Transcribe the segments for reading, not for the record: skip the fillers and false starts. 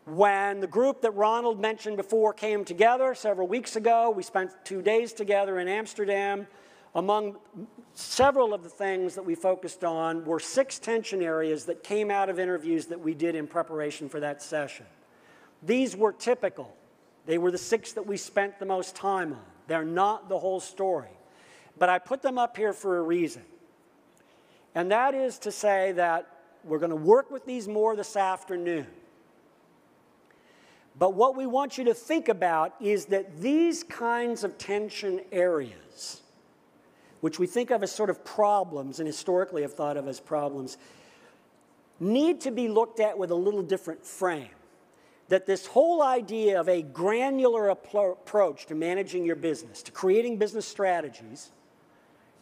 When the group that Ronald mentioned before came together several weeks ago, we spent 2 days together in Amsterdam. Among several of the things that we focused on were 6 tension areas that came out of interviews that we did in preparation for that session. These were typical. They were the 6 that we spent the most time on. They're not the whole story. But I put them up here for a reason. And that is to say that we're going to work with these more this afternoon. But what we want you to think about is that these kinds of tension areas, which we think of as sort of problems and historically have thought of as problems, need to be looked at with a little different frame. That this whole idea of a granular approach to managing your business, to creating business strategies,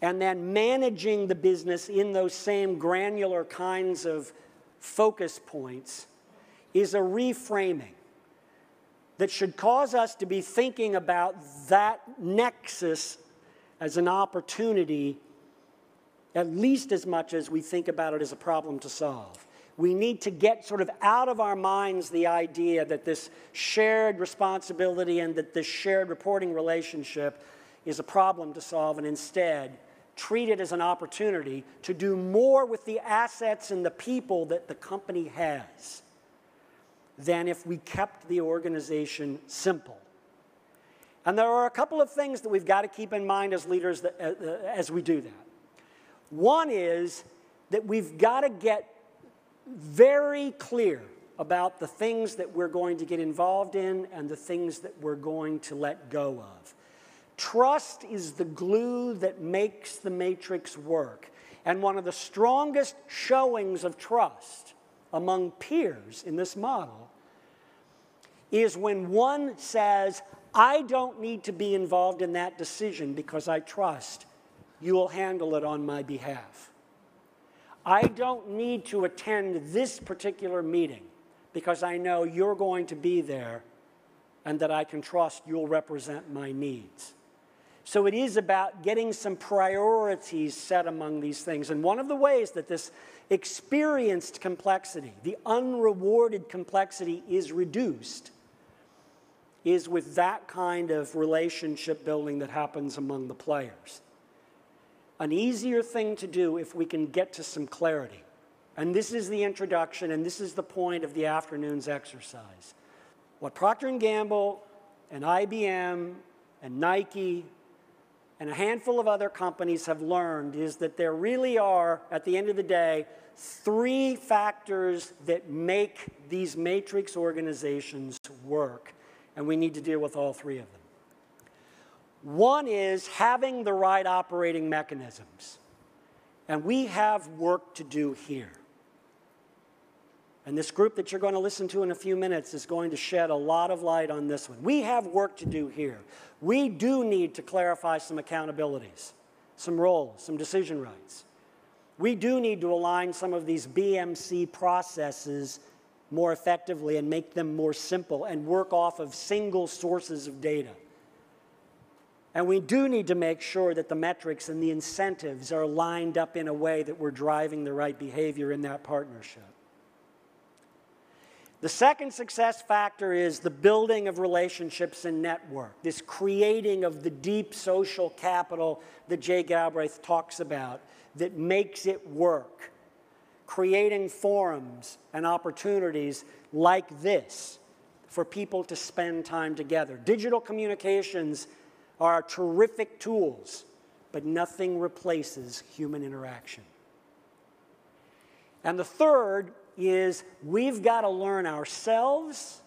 and then managing the business in those same granular kinds of focus points is a reframing that should cause us to be thinking about that nexus as an opportunity at least as much as we think about it as a problem to solve. We need to get sort of out of our minds the idea that this shared responsibility and that this shared reporting relationship is a problem to solve, and instead treat it as an opportunity to do more with the assets and the people that the company has than if we kept the organization simple. And there are a couple of things that we've got to keep in mind as leaders as we do that. One is that we've got to get very clear about the things that we're going to get involved in and the things that we're going to let go of. Trust is the glue that makes the matrix work. And one of the strongest showings of trust among peers in this model is when one says, I don't need to be involved in that decision because I trust you will handle it on my behalf. I don't need to attend this particular meeting because I know you're going to be there and that I can trust you'll represent my needs. So it is about getting some priorities set among these things. And one of the ways that this experienced complexity, the unrewarded complexity, is reduced is with that kind of relationship building that happens among the players. An easier thing to do if we can get to some clarity. And this is the introduction, and this is the point of the afternoon's exercise. What Procter & Gamble and IBM and Nike and a handful of other companies have learned is that there really are, at the end of the day, 3 factors that make these matrix organizations work. And we need to deal with all 3 of them. One is having the right operating mechanisms. And we have work to do here. And this group that you're going to listen to in a few minutes is going to shed a lot of light on this one. We have work to do here. We do need to clarify some accountabilities, some roles, some decision rights. We do need to align some of these BMC processes more effectively and make them more simple and work off of single sources of data. And we do need to make sure that the metrics and the incentives are lined up in a way that we're driving the right behavior in that partnership. The second success factor is the building of relationships and network, this creating of the deep social capital that Jay Galbraith talks about that makes it work. Creating forums and opportunities like this for people to spend time together. Digital communications are terrific tools, but nothing replaces human interaction. And the third is we've got to learn ourselves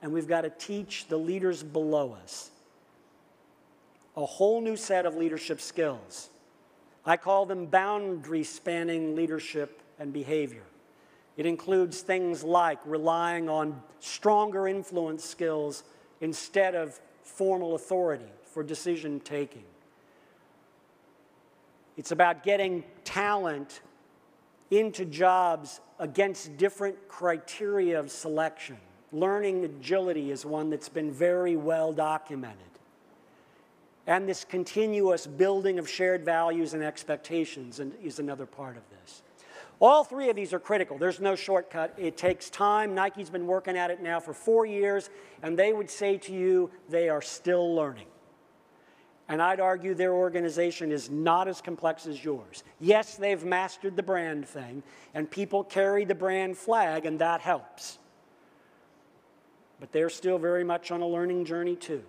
and we've got to teach the leaders below us a whole new set of leadership skills. I call them boundary-spanning leadership and behavior. It includes things like relying on stronger influence skills instead of formal authority for decision taking. It's about getting talent into jobs against different criteria of selection. Learning agility is one that's been very well documented. And this continuous building of shared values and expectations is another part of this. All three of these are critical. There's no shortcut. It takes time. Nike's been working at it now for 4 years, and they would say to you they are still learning. And I'd argue their organization is not as complex as yours. Yes, they've mastered the brand thing, and people carry the brand flag, and that helps. But they're still very much on a learning journey too.